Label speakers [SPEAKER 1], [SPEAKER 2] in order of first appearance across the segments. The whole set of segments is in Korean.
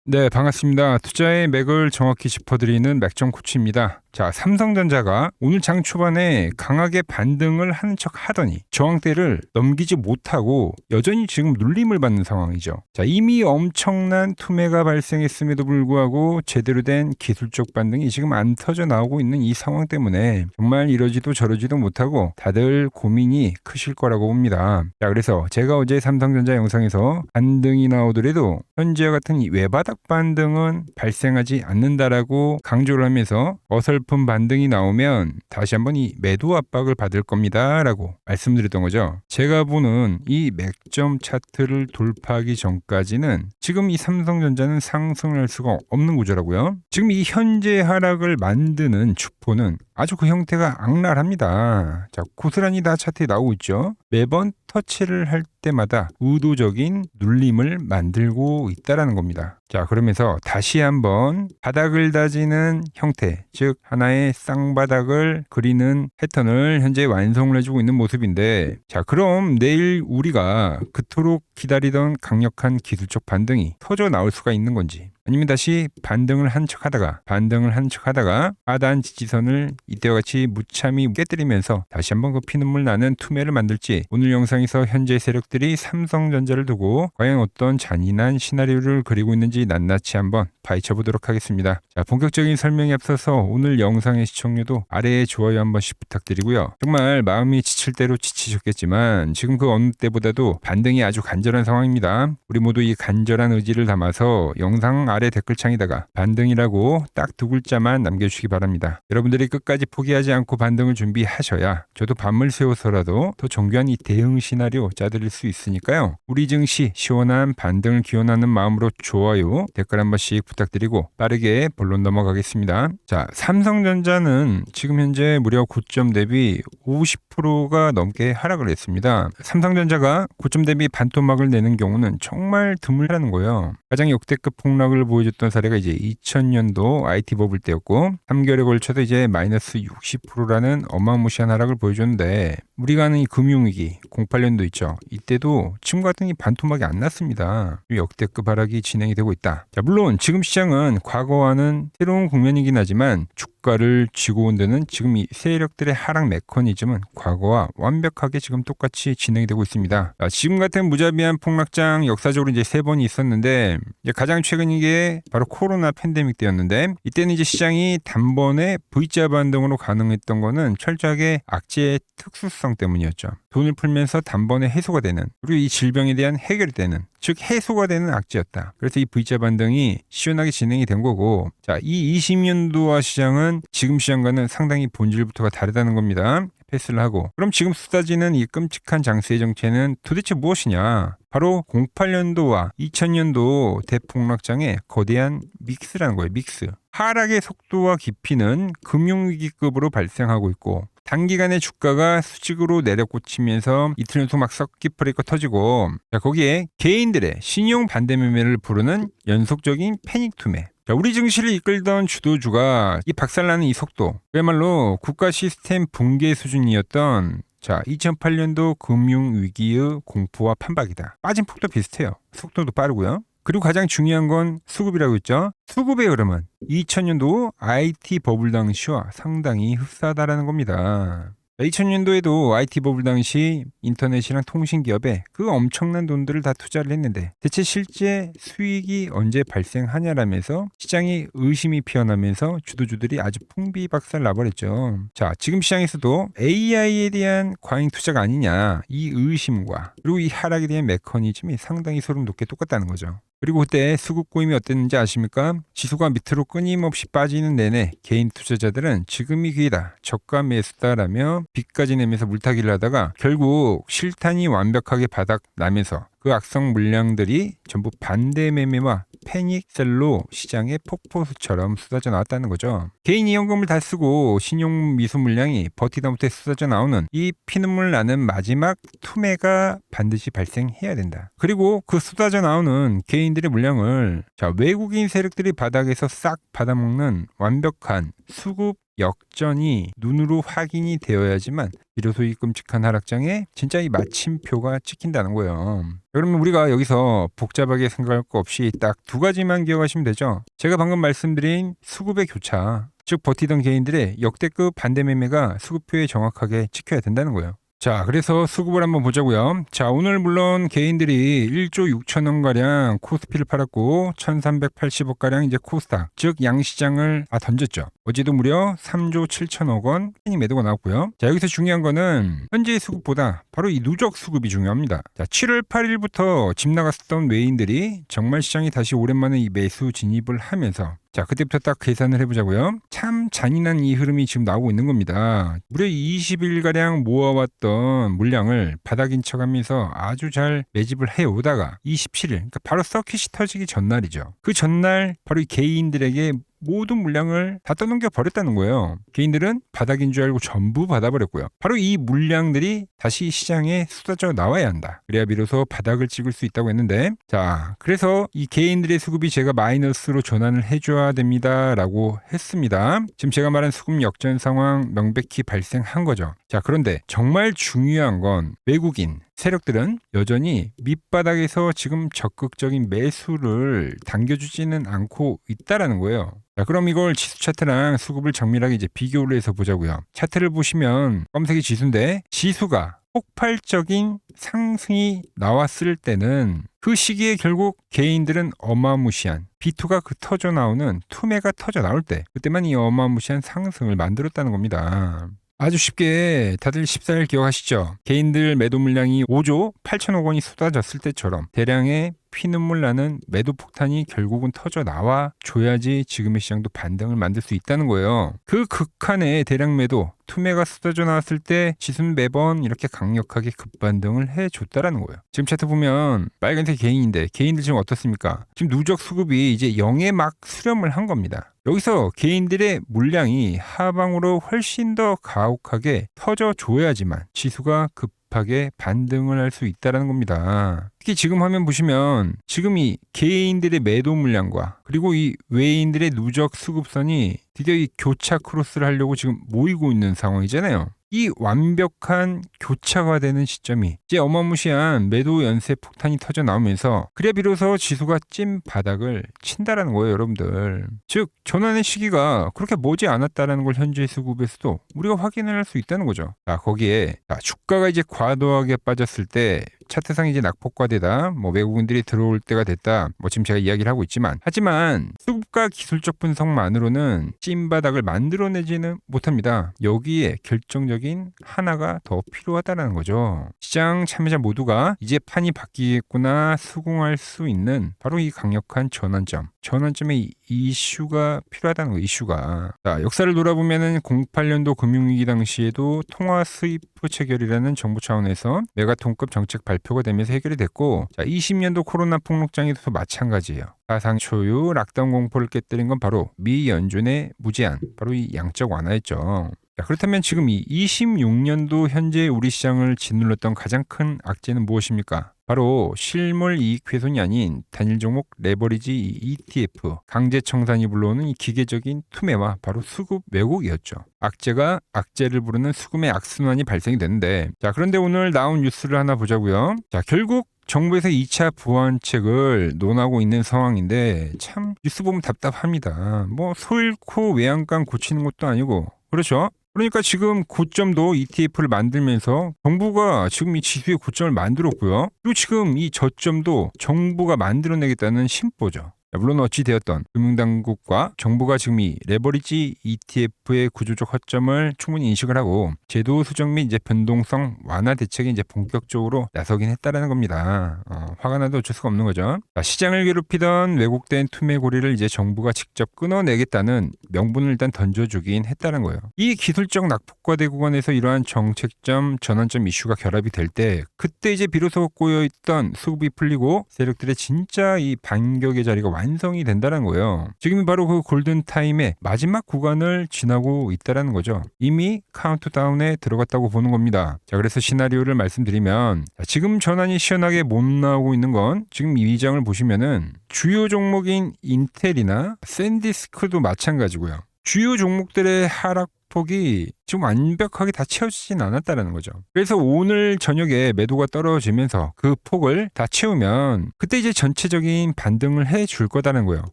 [SPEAKER 1] 네, 반갑습니다. 투자의 맥을 정확히 짚어드리는 맥정 코치입니다. 자, 삼성전자가 오늘 장 초반에 강하게 반등을 하는 척 하더니 저항대를 넘기지 못하고 여전히 지금 눌림을 받는 상황이죠. 자, 이미 엄청난 투매가 발생했음에도 불구하고 제대로 된 기술적 반등이 지금 안 터져 나오고 있는 이 상황 때문에 정말 이러지도 저러지도 못하고 다들 고민이 크실 거라고 봅니다. 자, 그래서 제가 어제 삼성전자 영상에서 반등이 나오더라도 현재와 같은 이 외바닥 반등은 발생하지 않는다라고 강조를 하면서 어설픈 반등이 나오면 다시 한번 이 매도 압박을 받을 겁니다 라고 말씀드렸던 거죠. 제가 보는 이 맥점 차트를 돌파하기 전까지는 지금 이 삼성전자는 상승을 할 수가 없는 구조라고요. 지금 이 현재 하락을 만드는 주포는 아주 그 형태가 악랄합니다. 자, 고스란히 다 차트에 나오고 있죠. 매번 터치를 할 때마다 의도적인 눌림을 만들고 있다라는 겁니다. 자, 그러면서 다시 한번 바닥을 다지는 형태, 즉 하나의 쌍바닥을 그리는 패턴을 현재 완성을 해주고 있는 모습인데, 자, 그럼 내일 우리가 그토록 기다리던 강력한 기술적 반등이 터져 나올 수가 있는 건지, 아니면 다시 반등을 한 척 하다가 하단 지지선을 이때와 같이 무참히 깨뜨리면서 다시 한번 그 피눈물 나는 투매를 만들지, 오늘 영상에서 현재 세력들이 삼성전자를 두고 과연 어떤 잔인한 시나리오를 그리고 있는지 낱낱이 한번 파헤쳐 보도록 하겠습니다. 자, 본격적인 설명에 앞서서 오늘 영상의 시청률도 아래에 좋아요 한 번씩 부탁드리고요. 정말 마음이 지칠 대로 지치셨겠지만 지금 그 어느 때보다도 반등이 아주 간절한 상황입니다. 우리 모두 이 간절한 의지를 담아서 영상 아래 댓글창에다가 반등이라고 딱 두 글자만 남겨주시기 바랍니다. 여러분들이 끝까지 포기하지 않고 반등을 준비하셔야 저도 밤을 새워서라도 더 정교한 이 대응 시나리오 짜드릴 수 있으니까요. 우리 증시 시원한 반등을 기원하는 마음으로 좋아요, 댓글 한 번씩 부탁드리고 빠르게 본론 넘어가겠습니다. 자, 삼성전자는 지금 현재 무려 고점 대비 50%가 넘게 하락을 했습니다. 삼성전자가 고점 대비 반토막을 내는 경우는 정말 드물다는 거예요. 가장 역대급 폭락을 보여줬던 사례가 이제 2000년도 IT 버블 때였고 3개월에 걸쳐서 이제 마이너스 60%라는 어마무시한 하락을 보여줬는데, 우리가 아는 이 금융위기 08년도 있죠. 이때도 지금과 같은 이 반토막이 안 났습니다. 역대급 하락이 진행이 되고 있다. 자, 물론 지금 시장은 과거와는 새로운 국면이긴 하지만 주가를 쥐고 온 데는 지금 이 세력들의 하락 메커니즘은 과거와 완벽하게 지금 똑같이 진행이 되고 있습니다. 자, 지금 같은 무자비한 폭락장 역사적으로 이제 3번이 있었는데, 이제 가장 최근인 게 바로 코로나 팬데믹 때였는데, 이때는 이제 시장이 단번에 V자 반등으로 가능했던 거는 철저하게 악재의 특수성 때문이었죠. 돈을 풀면서 단번에 해소가 되는, 그리고 이 질병에 대한 해결이 되는, 즉 해소가 되는 악재였다. 그래서 이 V자 반등이 시원하게 진행이 된 거고, 자, 이 20년도와 시장은 지금 시장과는 상당히 본질부터가 다르다는 겁니다. 패스를 하고, 그럼 지금 쏟아지는 이 끔찍한 장세의 정체는 도대체 무엇이냐? 바로 08년도와 2000년도 대폭락장의 거대한 믹스라는 거예요. 믹스. 하락의 속도와 깊이는 금융위기급으로 발생하고 있고, 단기간에 주가가 수직으로 내려꽂히면서 이틀 연속 막 서킷 브레이커 터지고, 자, 거기에 개인들의 신용 반대 매매를 부르는 연속적인 패닉 투매. 자, 우리 증시를 이끌던 주도주가 이 박살나는 이 속도, 그야말로 국가 시스템 붕괴 수준이었던, 자, 2008년도 금융위기의 공포와 판박이다. 빠진 폭도 비슷해요. 속도도 빠르고요. 그리고 가장 중요한 건 수급이라고 했죠. 수급의 흐름은 2000년도 IT 버블 당시와 상당히 흡사하다라는 겁니다. 2000년도에도 IT 버블 당시 인터넷이랑 통신기업에 그 엄청난 돈들을 다 투자를 했는데 대체 실제 수익이 언제 발생하냐라면서 시장이 의심이 피어나면서 주도주들이 아주 풍비박살 나버렸죠. 자, 지금 시장에서도 AI에 대한 과잉 투자가 아니냐, 이 의심과 그리고 이 하락에 대한 메커니즘이 상당히 소름 돋게 똑같다는 거죠. 그리고 그때 수급 고임이 어땠는지 아십니까? 지수가 밑으로 끊임없이 빠지는 내내 개인 투자자들은 지금이 기회다, 저가 매수다라며 빚까지 내면서 물타기를 하다가 결국 실탄이 완벽하게 바닥 나면서 그 악성 물량들이 전부 반대 매매와 패닉셀로 시장에 폭포수처럼 쏟아져 나왔다는 거죠. 개인 이연금을 다 쓰고 신용 미수 물량이 버티다 못해 쏟아져 나오는 이 피눈물 나는 마지막 투매가 반드시 발생해야 된다. 그리고 그 쏟아져 나오는 개인들의 물량을, 자, 외국인 세력들이 바닥에서 싹 받아먹는 완벽한 수급 역전이 눈으로 확인이 되어야지만 비로소 이 끔찍한 하락장에 진짜 이 마침표가 찍힌다는 거예요. 그러면 우리가 여기서 복잡하게 생각할 거 없이 딱 두 가지만 기억하시면 되죠. 제가 방금 말씀드린 수급의 교차, 즉 버티던 개인들의 역대급 반대 매매가 수급표에 정확하게 찍혀야 된다는 거예요. 자, 그래서 수급을 한번 보자고요. 자, 오늘 물론 개인들이 1조 6천원 가량 코스피를 팔았고 1380억 가량 이제 코스닥, 즉 양시장을 던졌죠. 어제도 무려 3조 7천억 원 매도가 나왔고요. 자, 여기서 중요한 거는 현재의 수급보다 바로 이 누적 수급이 중요합니다. 자, 7월 8일부터 집 나갔었던 외인들이 정말 시장이 다시 오랜만에 이 매수 진입을 하면서, 자, 그때부터 딱 계산을 해보자고요. 참 잔인한 이 흐름이 지금 나오고 있는 겁니다. 무려 20일가량 모아왔던 물량을 바닥인 척하면서 아주 잘 매집을 해오다가 27일, 그러니까 바로 서킷이 터지기 전날이죠. 그 전날 바로 이 개인들에게 모든 물량을 다 떠넘겨 버렸다는 거예요. 개인들은 바닥인 줄 알고 전부 받아버렸고요. 바로 이 물량들이 다시 시장에 쏟아져 나와야 한다. 그래야 비로소 바닥을 찍을 수 있다고 했는데, 자, 그래서 이 개인들의 수급이 제가 마이너스로 전환을 해줘야 됩니다라고 했습니다. 지금 제가 말한 수급 역전 상황 명백히 발생한 거죠. 자, 그런데 정말 중요한 건 외국인 세력들은 여전히 밑바닥에서 지금 적극적인 매수를 당겨주지는 않고 있다라는 거예요. 자, 그럼 이걸 지수 차트랑 수급을 정밀하게 이제 비교를 해서 보자고요. 차트를 보시면 검색이 지수인데, 지수가 폭발적인 상승이 나왔을 때는 그 시기에 결국 개인들은 어마무시한 B2가 터져 나오는 투매가 터져 나올 때, 그때만 이 어마무시한 상승을 만들었다는 겁니다. 아주 쉽게 다들 14일 기억하시죠? 개인들 매도 물량이 5조 8천억 원이 쏟아졌을 때처럼 대량의 피눈물 나는 매도 폭탄이 결국은 터져 나와 줘야지 지금의 시장도 반등을 만들 수 있다는 거예요. 그 극한의 대량 매도, 투매가 쏟아져 나왔을 때 지수는 매번 이렇게 강력하게 급반등을 해줬다라는 거예요. 지금 차트 보면 빨간색 개인인데, 개인들 지금 어떻습니까? 지금 누적 수급이 이제 0에 막 수렴을 한 겁니다. 여기서 개인들의 물량이 하방으로 훨씬 더 가혹하게 터져줘야지만 지수가 급하게 반등을 할 수 있다는 겁니다. 특히 지금 화면 보시면 지금 이 개인들의 매도 물량과 그리고 이 외인들의 누적 수급선이 드디어 이 교차 크로스를 하려고 지금 모이고 있는 상황이잖아요. 이 완벽한 교차가 되는 시점이 이제 어마무시한 매도 연쇄 폭탄이 터져 나오면서, 그래야 비로소 지수가 찐 바닥을 친다라는 거예요, 여러분들. 즉 전환의 시기가 그렇게 머지 않았다라는 걸 현재 수급에서도 우리가 확인을 할 수 있다는 거죠. 자, 거기에 주가가 이제 과도하게 빠졌을 때 차트상 이제 낙폭과되다, 외국인들이 들어올 때가 됐다, 지금 제가 이야기를 하고 있지만, 하지만 수급과 기술적 분석만으로는 찐바닥을 만들어내지는 못합니다. 여기에 결정적인 하나가 더 필요하다는 거죠. 시장 참여자 모두가 이제 판이 바뀌겠구나 수긍할 수 있는 바로 이 강력한 전환점의 이슈가 필요하다는 거, 이슈가. 자, 역사를 돌아보면은 08년도 금융위기 당시에도 통화 스위프 체결이라는 정부 차원에서 메가톤급 정책 발표가 되면서 해결이 됐고, 자, 20년도 코로나 폭록장에도 마찬가지예요. 가상 초유 락다운 공포를 깨뜨린 건 바로 미 연준의 무제한, 바로 이 양적 완화였죠. 자, 그렇다면 지금 이 26년도 현재 우리 시장을 짓눌렀던 가장 큰 악재는 무엇입니까? 바로 실물 이익 훼손이 아닌 단일 종목 레버리지 ETF, 강제 청산이 불러오는 이 기계적인 투매와 바로 수급 왜곡이었죠. 악재가 악재를 부르는 수급의 악순환이 발생이 되는데, 자, 그런데 오늘 나온 뉴스를 하나 보자고요. 자, 결국 정부에서 2차 부안책을 논하고 있는 상황인데, 참 뉴스 보면 답답합니다. 소 잃고 외양간 고치는 것도 아니고, 그렇죠? 그러니까 지금 고점도 ETF를 만들면서 정부가 지금 이 지수의 고점을 만들었고요. 그리고 지금 이 저점도 정부가 만들어내겠다는 심보죠. 물론 어찌되었던 금융당국과 정부가 지금 이 레버리지 ETF의 구조적 허점을 충분히 인식을 하고 제도 수정 및 이제 변동성 완화 대책에 이제 본격적으로 나서긴 했다라는 겁니다. 화가 나도 어쩔 수가 없는 거죠. 자, 시장을 괴롭히던 왜곡된 투매 고리를 이제 정부가 직접 끊어내겠다는 명분을 일단 던져주긴 했다는 거예요. 이 기술적 낙폭과대 구간에서 이러한 정책점, 전환점 이슈가 결합이 될 때, 그때 이제 비로소 꼬여있던 수급이 풀리고 세력들의 진짜 이 반격의 자리가 완성이 된다는 거예요. 지금이 바로 그 골든타임의 마지막 구간을 지나고 있다는 거죠. 이미 카운트다운에 들어갔다고 보는 겁니다. 자, 그래서 시나리오를 말씀드리면, 지금 전환이 시원하게 못 나오고 있는 건 지금 이 장을 보시면은 주요 종목인 인텔이나 샌디스크도 마찬가지고요. 주요 종목들의 하락폭이 지금 완벽하게 다 채워지진 않았다는 거죠. 그래서 오늘 저녁에 매도가 떨어지면서 그 폭을 다 채우면 그때 이제 전체적인 반등을 해줄 거다는 거예요.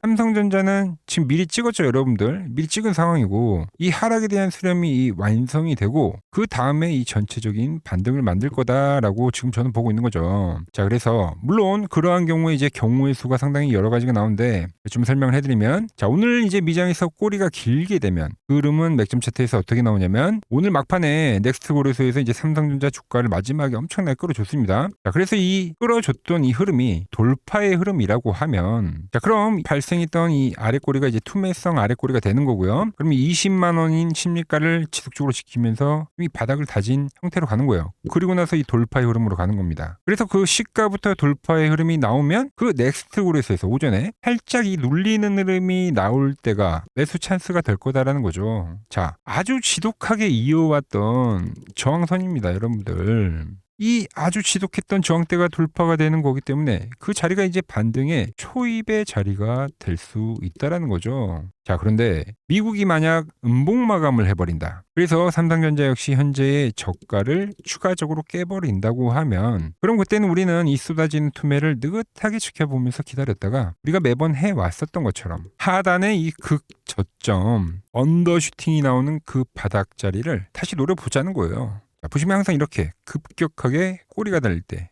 [SPEAKER 1] 삼성전자는 지금 미리 찍었죠, 여러분들. 미리 찍은 상황이고 이 하락에 대한 수렴이 완성이 되고 그 다음에 이 전체적인 반등을 만들 거다라고 지금 저는 보고 있는 거죠. 자, 그래서 물론 그러한 경우에 이제 경우의 수가 상당히 여러 가지가 나오는데 좀 설명을 해드리면, 자, 오늘 이제 미장에서 꼬리가 길게 되면 그 흐름은 맥점 차트에서 어떻게 나오냐면 오늘 막판에 넥스트 거래소에서 이제 삼성전자 주가를 마지막에 엄청나게 끌어줬습니다. 자, 그래서 이 끌어줬던 이 흐름이 돌파의 흐름이라고 하면, 자, 그럼 발생했던 이 아랫꼬리가 이제 투매성 아랫꼬리가 되는 거고요. 그럼 20만 원인 심리가를 지속적으로 지키면서 이 바닥을 다진 형태로 가는 거예요. 그리고 나서 이 돌파의 흐름으로 가는 겁니다. 그래서 그 시가부터 돌파의 흐름이 나오면 그 넥스트 거래소에서 오전에 살짝 이 눌리는 흐름이 나올 때가 매수 찬스가 될 거다라는 거죠. 자, 아주 지독하게 이어왔던 저항선입니다, 여러분들. 이 아주 지독했던 저항대가 돌파가 되는 거기 때문에 그 자리가 이제 반등의 초입의 자리가 될 수 있다라는 거죠. 자, 그런데 미국이 만약 음봉 마감을 해버린다. 그래서 삼성전자 역시 현재의 저가를 추가적으로 깨버린다고 하면, 그럼 그때는 우리는 이 쏟아지는 투매를 느긋하게 지켜보면서 기다렸다가 우리가 매번 해왔었던 것처럼 하단의 이 극저점 언더슈팅이 나오는 그 바닥 자리를 다시 노려보자는 거예요. 자, 보시면 항상 이렇게 급격하게 꼬리가 달릴 때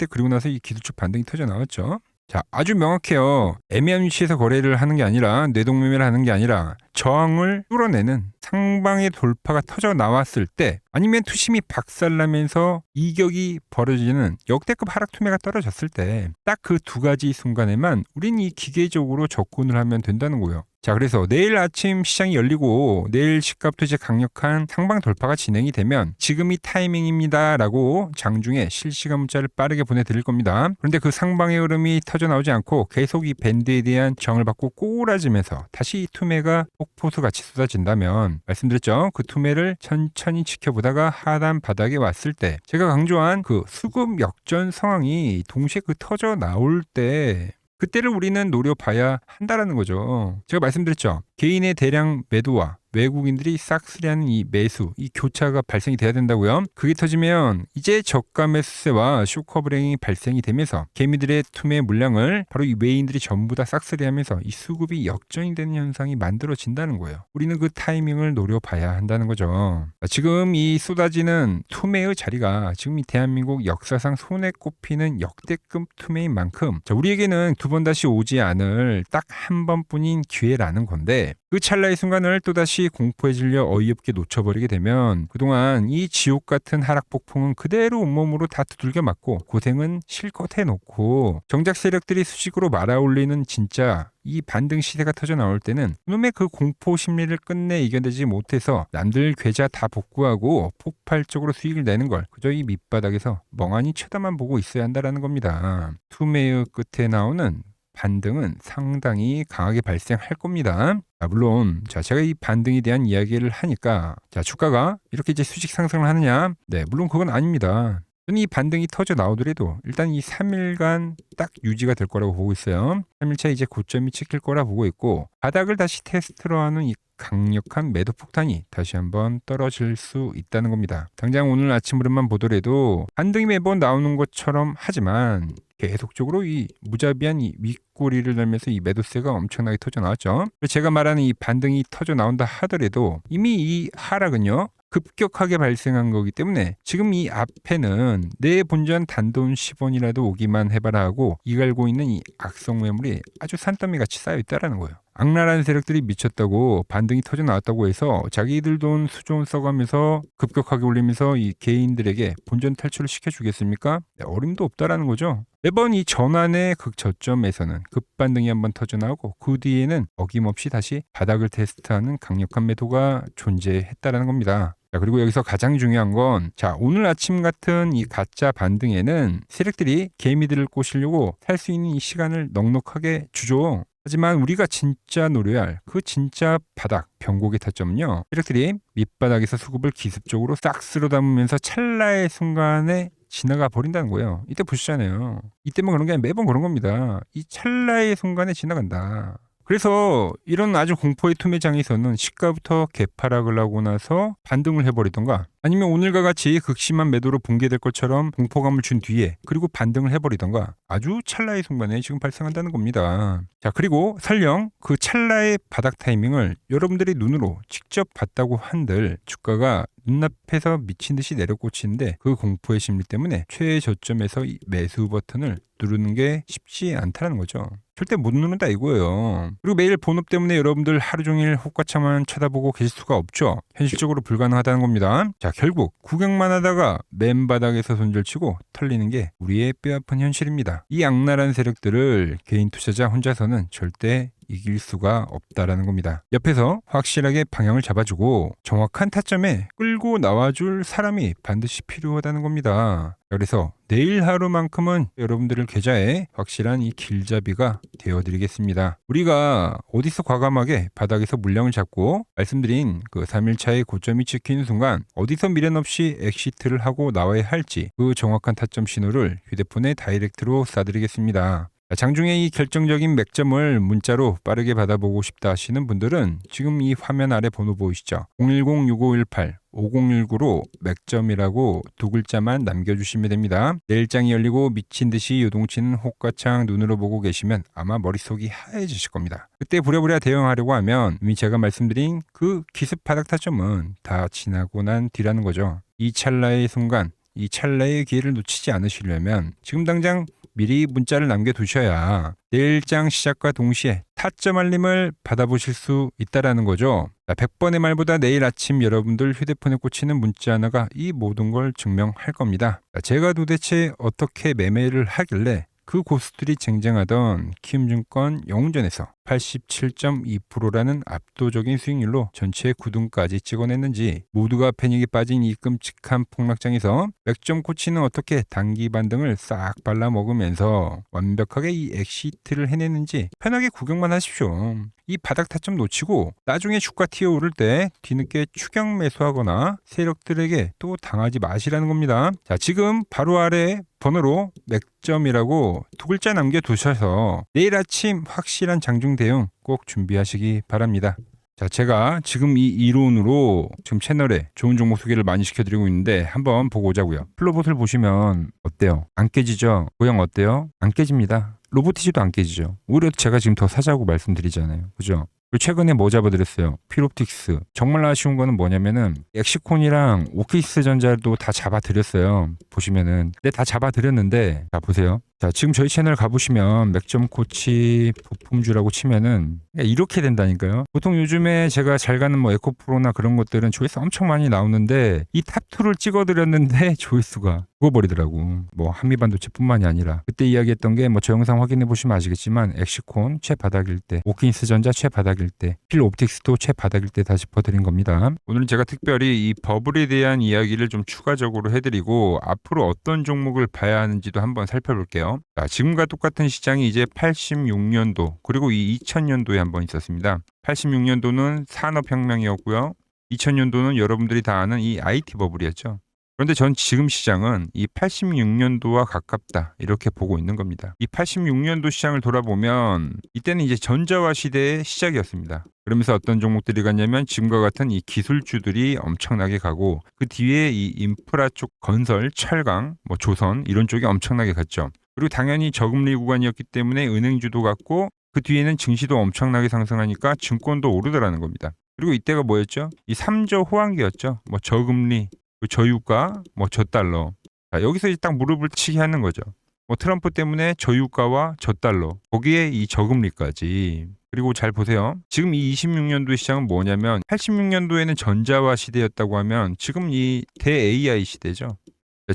[SPEAKER 1] 그리고 나서 이 기술적 반등이 터져 나왔죠. 자, 아주 명확해요. 애매한 위치에서 거래를 하는 게 아니라, 뇌동매매를 하는 게 아니라 저항을 뚫어내는 상방의 돌파가 터져 나왔을 때, 아니면 투심이 박살나면서 이격이 벌어지는 역대급 하락 투매가 떨어졌을 때, 딱 그 두 가지 순간에만 우린 이 기계적으로 접근을 하면 된다는 거예요. 자, 그래서 내일 아침 시장이 열리고 내일 시가부터 이제 강력한 상방 돌파가 진행이 되면 지금이 타이밍입니다 라고 장중에 실시간 문자를 빠르게 보내드릴 겁니다. 그런데 그 상방의 흐름이 터져 나오지 않고 계속 이 밴드에 대한 저항을 받고 꼬라지면서 다시 이 투매가 폭포수같이 쏟아진다면, 말씀드렸죠, 그 투매를 천천히 지켜보다가 하단 바닥에 왔을 때, 제가 강조한 그 수급 역전 상황이 동시에 그 터져 나올 때, 그때를 우리는 노려봐야 한다라는 거죠. 제가 말씀드렸죠. 개인의 대량 매도와 외국인들이 싹쓸이하는 이 매수, 이 교차가 발생이 돼야 된다고요. 그게 터지면 이제 저가 매수세와 쇼커브랭이 발생이 되면서 개미들의 투매 물량을 바로 이 외인들이 전부 다 싹쓸이하면서 이 수급이 역전이 되는 현상이 만들어진다는 거예요. 우리는 그 타이밍을 노려봐야 한다는 거죠. 지금 이 쏟아지는 투매의 자리가 지금 이 대한민국 역사상 손에 꼽히는 역대급 투매인 만큼, 자, 우리에게는 두 번 다시 오지 않을 딱 한 번뿐인 기회라는 건데, 그 찰나의 순간을 또다시 공포에 질려 어이없게 놓쳐버리게 되면 그동안 이 지옥 같은 하락 폭풍은 그대로 온몸으로 다 두들겨 맞고 고생은 실컷 해놓고 정작 세력들이 수직으로 말아올리는 진짜 이 반등 시대가 터져 나올 때는 그놈의 그 공포 심리를 끝내 이겨내지 못해서 남들 계좌 다 복구하고 폭발적으로 수익을 내는 걸 그저 이 밑바닥에서 멍하니 쳐다만 보고 있어야 한다는 겁니다. 투매의 끝에 나오는 반등은 상당히 강하게 발생할 겁니다. 물론 제가 이 반등에 대한 이야기를 하니까 주가가 이렇게 이제 수직 상승을 하느냐? 네, 물론 그건 아닙니다. 저는 이 반등이 터져 나오더라도 일단 이 3일간 딱 유지가 될 거라고 보고 있어요. 3일차 이제 고점이 찍힐 거라 보고 있고, 바닥을 다시 테스트로 하는 이 강력한 매도 폭탄이 다시 한번 떨어질 수 있다는 겁니다. 당장 오늘 아침 흐름만 보더라도 반등이 매번 나오는 것처럼 하지만 계속적으로 이 무자비한 이 윗꼬리를 달면서 이 매도세가 엄청나게 터져 나왔죠. 제가 말하는 이 반등이 터져 나온다 하더라도 이미 이 하락은요 급격하게 발생한 거기 때문에 지금 이 앞에는 내 본전 단돈 10원이라도 오기만 해봐라 하고 이갈고 있는 이 악성 매물이 아주 산더미 같이 쌓여 있다라는 거예요. 악랄한 세력들이 미쳤다고 반등이 터져 나왔다고 해서 자기들 돈 수조원 써가면서 급격하게 올리면서 이 개인들에게 본전 탈출을 시켜주겠습니까? 네, 어림도 없다라는 거죠. 매번 이 전환의 극저점에서는 급반등이 한번 터져 나오고 그 뒤에는 어김없이 다시 바닥을 테스트하는 강력한 매도가 존재했다라는 겁니다. 그리고 여기서 가장 중요한 건 오늘 아침 같은 이 가짜 반등에는 세력들이 개미들을 꼬시려고 살 수 있는 이 시간을 넉넉하게 주죠. 하지만 우리가 진짜 노려야 할 그 진짜 바닥, 변곡의 타점은요, 세력들이 밑바닥에서 수급을 기습적으로 싹 쓸어 담으면서 찰나의 순간에 지나가 버린다는 거예요. 이때 보시잖아요. 이때만 그런 게 아니라 매번 그런 겁니다. 이 찰나의 순간에 지나간다. 그래서 이런 아주 공포의 투매장에서는 시가부터 개파락을 하고 나서 반등을 해버리던가, 아니면 오늘과 같이 극심한 매도로 붕괴될 것처럼 공포감을 준 뒤에 그리고 반등을 해버리던가, 아주 찰나의 순간에 지금 발생한다는 겁니다. 자, 그리고 설령 그 찰나의 바닥 타이밍을 여러분들이 눈으로 직접 봤다고 한들 주가가 눈앞에서 미친 듯이 내려꽂히는데, 그 공포의 심리 때문에 최저점에서 이 매수 버튼을 누르는 게 쉽지 않다는 거죠. 절대 못 누른다 이거예요. 그리고 매일 본업 때문에 여러분들 하루 종일 호가창만 쳐다보고 계실 수가 없죠. 현실적으로 불가능하다는 겁니다. 자, 결국 구경만 하다가 맨바닥에서 손절치고 털리는 게 우리의 뼈아픈 현실입니다. 이 악랄한 세력들을 개인 투자자 혼자서는 절대 이길 수가 없다라는 겁니다. 옆에서 확실하게 방향을 잡아주고 정확한 타점에 끌고 나와줄 사람이 반드시 필요하다는 겁니다. 그래서 내일 하루만큼은 여러분들의 계좌에 확실한 이 길잡이가 되어드리겠습니다. 우리가 어디서 과감하게 바닥에서 물량을 잡고 말씀드린 그 3일차의 고점이 찍히는 순간 어디서 미련 없이 엑시트를 하고 나와야 할지, 그 정확한 타점 신호를 휴대폰에 다이렉트로 쏴드리겠습니다. 장중에 이 결정적인 맥점을 문자로 빠르게 받아보고 싶다 하시는 분들은 지금 이 화면 아래 번호 보이시죠? 010-6518-5019로 맥점이라고 두 글자만 남겨주시면 됩니다. 내일장이 열리고 미친 듯이 요동치는 호가창 눈으로 보고 계시면 아마 머릿속이 하얘지실 겁니다. 그때 부랴부랴 대응하려고 하면 이미 제가 말씀드린 그 기습 바닥 타점은 다 지나고 난 뒤라는 거죠. 이 찰나의 순간, 이 찰나의 기회를 놓치지 않으시려면 지금 당장 미리 문자를 남겨두셔야 내일장 시작과 동시에 타점 알림을 받아보실 수 있다라는 거죠. 100번의 말보다 내일 아침 여러분들 휴대폰에 꽂히는 문자 하나가 이 모든 걸 증명할 겁니다. 제가 도대체 어떻게 매매를 하길래 그 고수들이 쟁쟁하던 키움증권 영웅전에서 87.2%라는 압도적인 수익률로 전체 9등까지 찍어냈는지, 모두가 패닉에 빠진 이 끔찍한 폭락장에서 맥점 코치는 어떻게 단기 반등을 싹 발라먹으면서 완벽하게 이 엑시트를 해냈는지 편하게 구경만 하십시오. 이 바닥 타점 놓치고 나중에 주가 튀어오를 때 뒤늦게 추격 매수하거나 세력들에게 또 당하지 마시라는 겁니다. 자, 지금 바로 아래 번호로 맥점이라고 두 글자 남겨두셔서 내일 아침 확실한 장중 대응 꼭 준비하시기 바랍니다. 자, 제가 지금 이 이론으로 지금 채널에 좋은 종목 소개를 많이 시켜드리고 있는데 한번 보고 오자고요. 플로봇을 보시면 어때요? 안 깨지죠? 모양 어때요? 안 깨집니다. 로보티지도 안 깨지죠. 오히려 제가 지금 더 사자고 말씀드리잖아요. 그죠? 최근에 뭐 잡아드렸어요? 필옵틱스. 정말 아쉬운 거는 뭐냐면은 엑시콘이랑 오키스 전자도 다 잡아드렸어요. 보시면은. 근데 다 잡아드렸는데, 자 보세요. 자, 지금 저희 채널 가보시면 맥점 코치 부품주라고 치면은 이렇게 된다니까요. 보통 요즘에 제가 잘 가는 뭐 에코프로나 그런 것들은 조회수 엄청 많이 나오는데 이 탑2를 찍어드렸는데 조회수가 죽어버리더라고. 뭐 한미반도체뿐만이 아니라 그때 이야기했던 게 뭐 저 영상 확인해 보시면 아시겠지만 엑시콘 최바닥일 때, 오킨스 전자 최바닥일 때, 필옵틱스도 최바닥일 때 다 짚어드린 겁니다. 오늘은 제가 특별히 이 버블에 대한 이야기를 좀 추가적으로 해드리고 앞으로 어떤 종목을 봐야 하는지도 한번 살펴볼게요. 자, 지금과 똑같은 시장이 이제 86년도 그리고 이 2000년도에 한번 있었습니다. 86년도는 산업혁명이었고요. 2000년도는 여러분들이 다 아는 이 IT 버블이었죠. 그런데 전 지금 시장은 이 86년도와 가깝다 이렇게 보고 있는 겁니다. 이 86년도 시장을 돌아보면 이때는 이제 전자화 시대의 시작이었습니다. 그러면서 어떤 종목들이 갔냐면 지금과 같은 이 기술주들이 엄청나게 가고 그 뒤에 이 인프라 쪽 건설, 철강, 뭐 조선 이런 쪽이 엄청나게 갔죠. 그리고 당연히 저금리 구간이었기 때문에 은행주도 갔고 그 뒤에는 증시도 엄청나게 상승하니까 증권도 오르더라는 겁니다. 그리고 이때가 뭐였죠? 이 3조 호황기였죠. 뭐 저금리, 저유가, 뭐 저달러. 자, 여기서 이제 딱 무릎을 치게 하는 거죠. 뭐 트럼프 때문에 저유가와 저달러, 거기에 이 저금리까지. 그리고 잘 보세요. 지금 이 26년도 시장은 뭐냐면 86년도에는 전자화 시대였다고 하면 지금 이 대-AI 시대죠.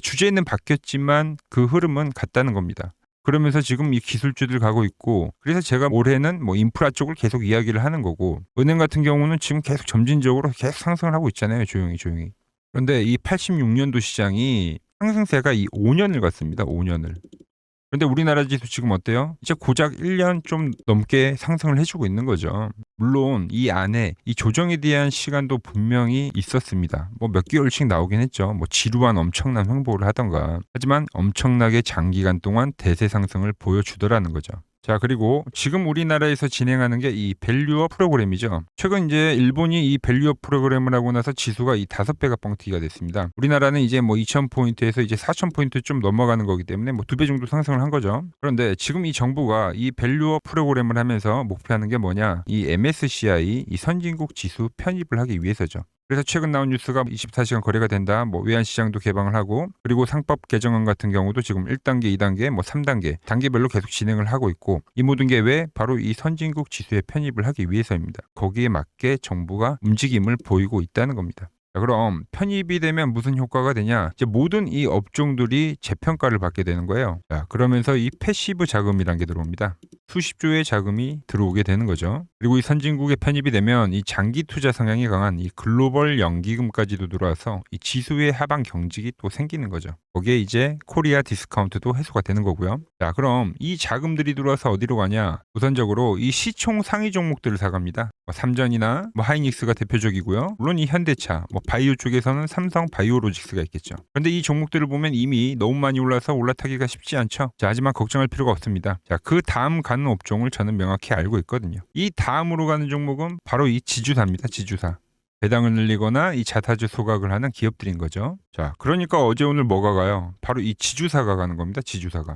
[SPEAKER 1] 주제는 바뀌었지만 그 흐름은 같다는 겁니다. 그러면서 지금 이 기술주들 가고 있고, 그래서 제가 올해는 뭐 인프라 쪽을 계속 이야기를 하는 거고, 은행 같은 경우는 지금 계속 점진적으로 계속 상승을 하고 있잖아요. 조용히. 그런데 이 86년도 시장이 상승세가 이 5년을 갔습니다. 5년을. 그런데 우리나라 지수 지금 어때요? 이제 고작 1년 좀 넘게 상승을 해주고 있는 거죠. 물론 이 안에 이 조정에 대한 시간도 분명히 있었습니다. 뭐 몇 개월씩 나오긴 했죠. 뭐 지루한 엄청난 횡보를 하던가. 하지만 엄청나게 장기간 동안 대세 상승을 보여주더라는 거죠. 자, 그리고 지금 우리나라에서 진행하는 게 이 밸류업 프로그램이죠. 최근 이제 일본이 이 밸류업 프로그램을 하고 나서 지수가 이 5배가 뻥튀기가 됐습니다. 우리나라는 이제 뭐 2,000포인트에서 이제 4,000포인트 좀 넘어가는 거기 때문에 뭐 2배 정도 상승을 한 거죠. 그런데 지금 이 정부가 이 밸류업 프로그램을 하면서 목표하는 게 뭐냐? 이 MSCI 이 선진국 지수 편입을 하기 위해서죠. 그래서 최근 나온 뉴스가 24시간 거래가 된다. 뭐 외환시장도 개방을 하고, 그리고 상법 개정안 같은 경우도 지금 1단계, 2단계, 뭐 3단계 단계별로 계속 진행을 하고 있고, 이 모든 게 왜? 바로 이 선진국 지수에 편입을 하기 위해서입니다. 거기에 맞게 정부가 움직임을 보이고 있다는 겁니다. 자, 그럼 편입이 되면 무슨 효과가 되냐? 이제 모든 이 업종들이 재평가를 받게 되는 거예요. 자, 그러면서 이 패시브 자금이란 게 들어옵니다. 수십조의 자금이 들어오게 되는 거죠. 그리고 이 선진국에 편입이 되면 이 장기 투자 성향이 강한 이 글로벌 연기금까지도 들어와서 이 지수의 하방 경직이 또 생기는 거죠. 거기에 이제 코리아 디스카운트도 해소가 되는 거고요. 자, 그럼 이 자금들이 들어와서 어디로 가냐? 우선적으로 이 시총 상위 종목들을 사갑니다. 삼전이나 뭐 하이닉스가 대표적이고요. 물론 이 현대차, 뭐 바이오 쪽에서는 삼성 바이오로직스가 있겠죠. 그런데 이 종목들을 보면 이미 너무 많이 올라서 올라타기가 쉽지 않죠. 자, 하지만 걱정할 필요가 없습니다. 자, 그 다음 가는 업종을 저는 명확히 알고 있거든요. 이 다음으로 가는 종목은 바로 이 지주사입니다. 지주사. 배당을 늘리거나 이 자사주 소각을 하는 기업들인 거죠. 자, 그러니까 어제 오늘 뭐가 가요? 바로 이 지주사가 가는 겁니다. 지주사가.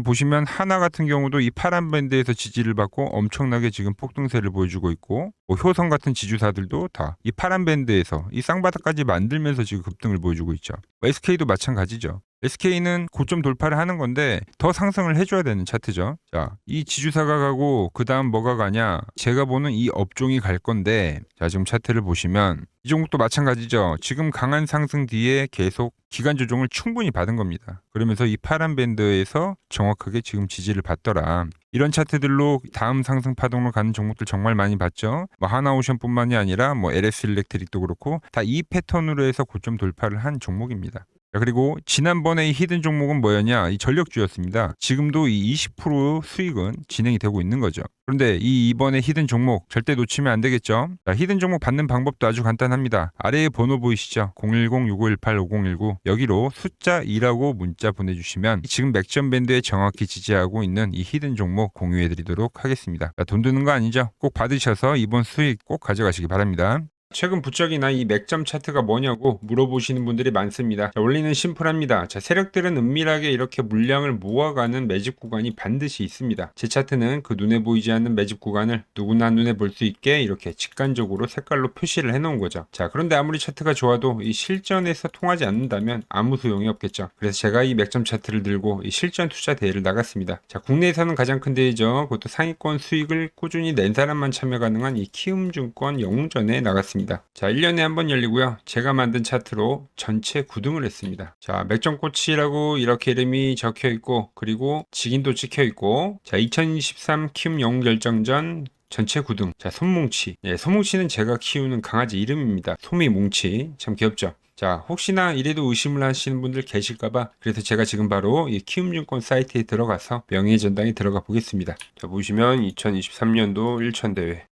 [SPEAKER 1] 보시면 하나 같은 경우도 이 파란 밴드에서 지지를 받고 엄청나게 지금 폭등세를 보여주고 있고, 뭐 효성 같은 지주사들도 다 이 파란 밴드에서 이 쌍바닥까지 만들면서 지금 급등을 보여주고 있죠. SK도 마찬가지죠. SK는 고점 돌파를 하는 건데 더 상승을 해줘야 되는 차트죠. 자, 이 지주사가 가고 그 다음 뭐가 가냐? 제가 보는 이 업종이 갈 건데, 자, 지금 차트를 보시면 이 종목도 마찬가지죠. 지금 강한 상승 뒤에 계속 기간 조정을 충분히 받은 겁니다. 그러면서 이 파란 밴드에서 정확하게 지금 지지를 받더라. 이런 차트들로 다음 상승 파동으로 가는 종목들 정말 많이 봤죠. 뭐 하나오션뿐만이 아니라 뭐 LS 일렉트릭도 그렇고 다 이 패턴으로 해서 고점 돌파를 한 종목입니다. 자, 그리고 지난번에 이 히든 종목은 뭐였냐? 이 전력주였습니다. 지금도 이 20% 수익은 진행이 되고 있는 거죠. 그런데 이번에 히든 종목 절대 놓치면 안 되겠죠? 자, 히든 종목 받는 방법도 아주 간단합니다. 아래에 번호 보이시죠? 010-6518-5019 여기로 숫자 2라고 문자 보내주시면 지금 맥점 밴드에 정확히 지지하고 있는 이 히든 종목 공유해드리도록 하겠습니다. 자, 돈 드는 거 아니죠? 꼭 받으셔서 이번 수익 꼭 가져가시기 바랍니다. 최근 부쩍이나 이 맥점 차트가 뭐냐고 물어보시는 분들이 많습니다. 자, 원리는 심플합니다. 자, 세력들은 은밀하게 이렇게 물량을 모아가는 매집 구간이 반드시 있습니다. 제 차트는 그 눈에 보이지 않는 매집 구간을 누구나 눈에 볼 수 있게 이렇게 직관적으로 색깔로 표시를 해놓은 거죠. 자, 그런데 아무리 차트가 좋아도 이 실전에서 통하지 않는다면 아무 소용이 없겠죠. 그래서 제가 이 맥점 차트를 들고 이 실전 투자 대회를 나갔습니다. 자, 국내에서는 가장 큰 대회죠. 그것도 상위권 수익을 꾸준히 낸 사람만 참여 가능한 이 키움증권 영웅전에 나갔습니다. 자, 1년에 한 번 열리고요. 제가 만든 차트로 전체 9등을 했습니다. 자, 맥점코치라고 이렇게 이름이 적혀 있고, 그리고 직인도 찍혀 있고, 자, 2023 키움 영웅 결정전 전체 9등. 자, 솜뭉치. 네, 솜뭉치는 제가 키우는 강아지 이름입니다. 솜이뭉치. 참 귀엽죠? 자, 혹시나 이래도 의심을 하시는 분들 계실까봐 그래서 제가 지금 바로 이 키움증권 사이트에 들어가서 명예전당에 들어가 보겠습니다. 자, 보시면 2023년도 1천대회.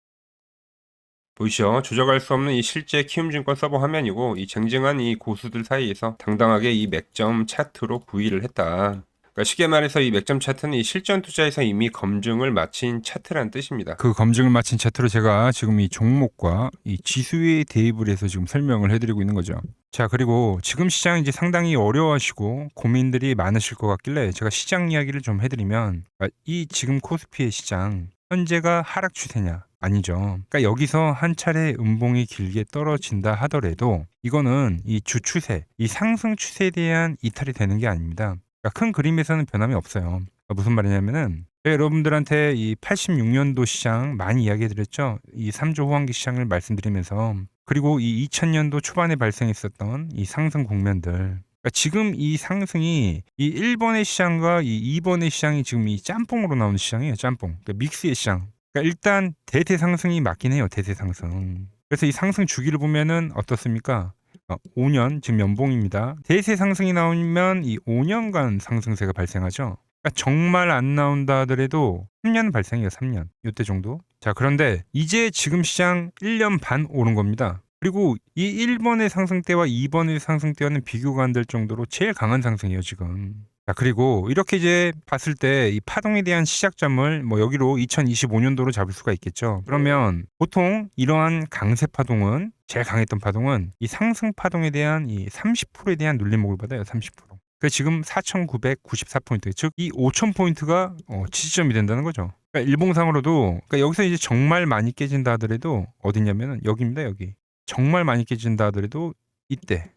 [SPEAKER 1] 보이시죠? 조작할 수 없는 이 실제 키움증권 서버 화면이고, 이 쟁쟁한 이 고수들 사이에서 당당하게 이 맥점 차트로 구의를 했다. 그러니까 쉽게 말해서 이 맥점 차트는 이 실전 투자에서 이미 검증을 마친 차트란 뜻입니다. 그 검증을 마친 차트로 제가 지금 이 종목과 이 지수에 대입을 해서 지금 설명을 해드리고 있는 거죠. 자, 그리고 지금 시장 이제 상당히 어려워하시고 고민들이 많으실 것 같길래 제가 시장 이야기를 좀 해드리면, 이 지금 코스피의 시장 현재가 하락 추세냐? 아니죠. 그러니까 여기서 한 차례 음봉이 길게 떨어진다 하더라도 이거는 이 주추세, 이 상승 추세에 대한 이탈이 되는 게 아닙니다. 그러니까 큰 그림에서는 변함이 없어요. 그러니까 무슨 말이냐면은 여러분들한테 이 86년도 시장 많이 이야기해드렸죠. 이 3조 호황기 시장을 말씀드리면서, 그리고 이 2000년도 초반에 발생했었던 이 상승 국면들. 그러니까 지금 이 상승이 이 1번의 시장과 이 2번의 시장이 지금 이 짬뽕으로 나오는 시장이에요. 짬뽕. 그러니까 믹스의 시장. 그러니까 일단 대세 상승이 맞긴 해요. 대세 상승. 그래서 이 상승 주기를 보면은 어떻습니까? 5년 지금 연봉입니다. 대세 상승이 나오면 이 5년간 상승세가 발생하죠. 그러니까 정말 안 나온다 하더라도 3년 발생해요. 3년. 이때 정도. 자, 그런데 이제 지금 시장 1년 반 오른 겁니다. 그리고 이 1번의 상승 때와 2번의 상승 때와는 비교가 안 될 정도로 제일 강한 상승이에요, 지금. 자, 그리고 이렇게 이제 봤을 때 이 파동에 대한 시작점을 뭐 여기로 2025년도로 잡을 수가 있겠죠. 그러면 보통 이러한 강세 파동은 제일 강했던 파동은 이 상승 파동에 대한 이 30%에 대한 눌림목을 받아요. 30%. 그 지금 4,994포인트, 즉 이 5,000포인트가 지지점이 된다는 거죠. 그러니까 일봉상으로도, 그러니까 여기서 이제 정말 많이 깨진다 하더라도 어디냐면은 여기입니다. 여기. 정말 많이 깨진다 하더라도 이때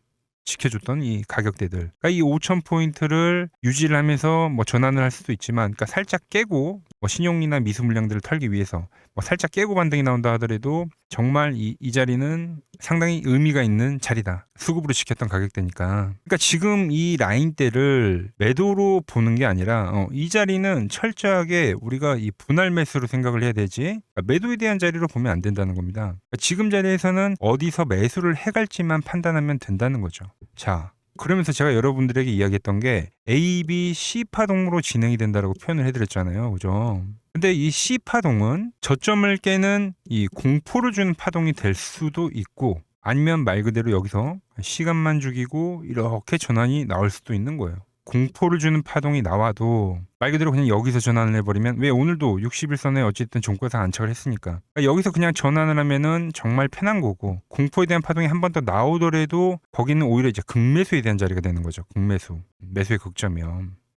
[SPEAKER 1] 지켜줬던 이 가격대들. 그러니까 이 5,000포인트를 유지를 하면서 뭐 전환을 할 수도 있지만, 그러니까 살짝 깨고 뭐 신용이나 미수 물량들을 털기 위해서 뭐 살짝 깨고 반등이 나온다 하더라도 정말 이 자리는 상당히 의미가 있는 자리다. 수급으로 지켰던 가격대니까. 그러니까 지금 이 라인대를 매도로 보는 게 아니라 이 자리는 철저하게 우리가 이 분할 매수로 생각을 해야 되지, 그러니까 매도에 대한 자리로 보면 안 된다는 겁니다. 그러니까 지금 자리에서는 어디서 매수를 해갈지만 판단하면 된다는 거죠. 자, 그러면서 제가 여러분들에게 이야기했던 게 A, B, C 파동으로 진행이 된다라고 표현을 해드렸잖아요. 그죠? 근데 이 C 파동은 저점을 깨는 이 공포를 주는 파동이 될 수도 있고, 아니면 말 그대로 여기서 시간만 죽이고 이렇게 전환이 나올 수도 있는 거예요. 공포를 주는 파동이 나와도 말 그대로 그냥 여기서 전환을 해버리면, 왜 오늘도 60일선에 어쨌든 종가상 안착을 했으니까, 그러니까 여기서 그냥 전환을 하면은 정말 편한 거고, 공포에 대한 파동이 한 번 더 나오더라도 거기는 오히려 이제 극매수에 대한 자리가 되는 거죠. 극매수, 매수의 극점이요.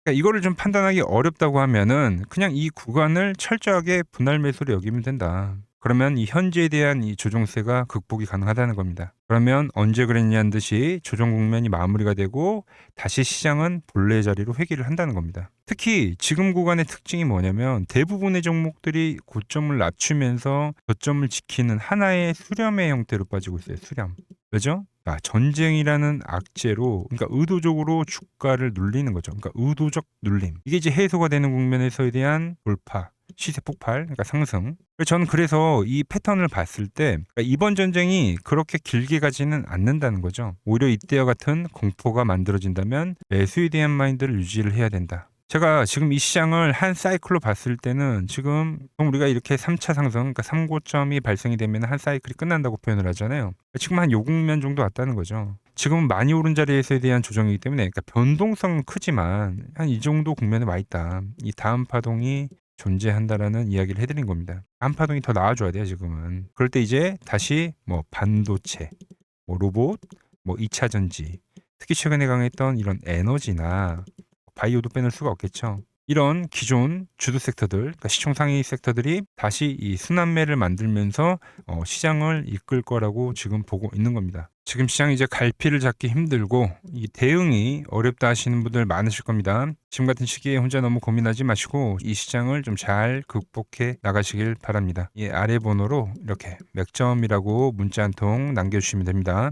[SPEAKER 1] 그러니까 이거를 좀 판단하기 어렵다고 하면은 그냥 이 구간을 철저하게 분할 매수로 여기면 된다. 그러면 이 현재에 대한 이 조정세가 극복이 가능하다는 겁니다. 그러면 언제 그랬냐는 듯이 조정 국면이 마무리가 되고 다시 시장은 본래 자리로 회귀를 한다는 겁니다. 특히 지금 구간의 특징이 뭐냐면 대부분의 종목들이 고점을 낮추면서 저점을 지키는 하나의 수렴의 형태로 빠지고 있어요. 수렴. 왜죠? 전쟁이라는 악재로, 그러니까 의도적으로 주가를 눌리는 거죠. 그러니까 의도적 눌림. 이게 이제 해소가 되는 국면에서에 대한 돌파, 시세 폭발, 그러니까 상승. 저는 그래서 이 패턴을 봤을 때 그러니까 이번 전쟁이 그렇게 길게 가지는 않는다는 거죠. 오히려 이때와 같은 공포가 만들어진다면 매수에 대한 마인드를 유지를 해야 된다. 제가 지금 이 시장을 한 사이클로 봤을 때는 지금 우리가 이렇게 3차 상승, 그러니까 3고점이 발생이 되면 한 사이클이 끝난다고 표현을 하잖아요. 지금 한 요 국면 정도 왔다는 거죠. 지금은 많이 오른 자리에서에 대한 조정이기 때문에, 그러니까 변동성은 크지만 한 이 정도 국면에 와 있다. 이 다음 파동이 존재한다라는 이야기를 해드린 겁니다. 다음 파동이 더 나와줘야 돼요, 지금은. 그럴 때 이제 다시 뭐 반도체, 뭐 로봇, 뭐 2차 전지, 특히 최근에 강했던 이런 에너지나 바이오도 빼놓을 수가 없겠죠. 이런 기존 주도 섹터들, 그러니까 시총 상위 섹터들이 다시 이 순환매를 만들면서 시장을 이끌 거라고 지금 보고 있는 겁니다. 지금 시장이 이제 갈피를 잡기 힘들고 이 대응이 어렵다 하시는 분들 많으실 겁니다. 지금 같은 시기에 혼자 너무 고민하지 마시고 이 시장을 좀 잘 극복해 나가시길 바랍니다. 이 아래 번호로 이렇게 맥점이라고 문자 한 통 남겨주시면 됩니다.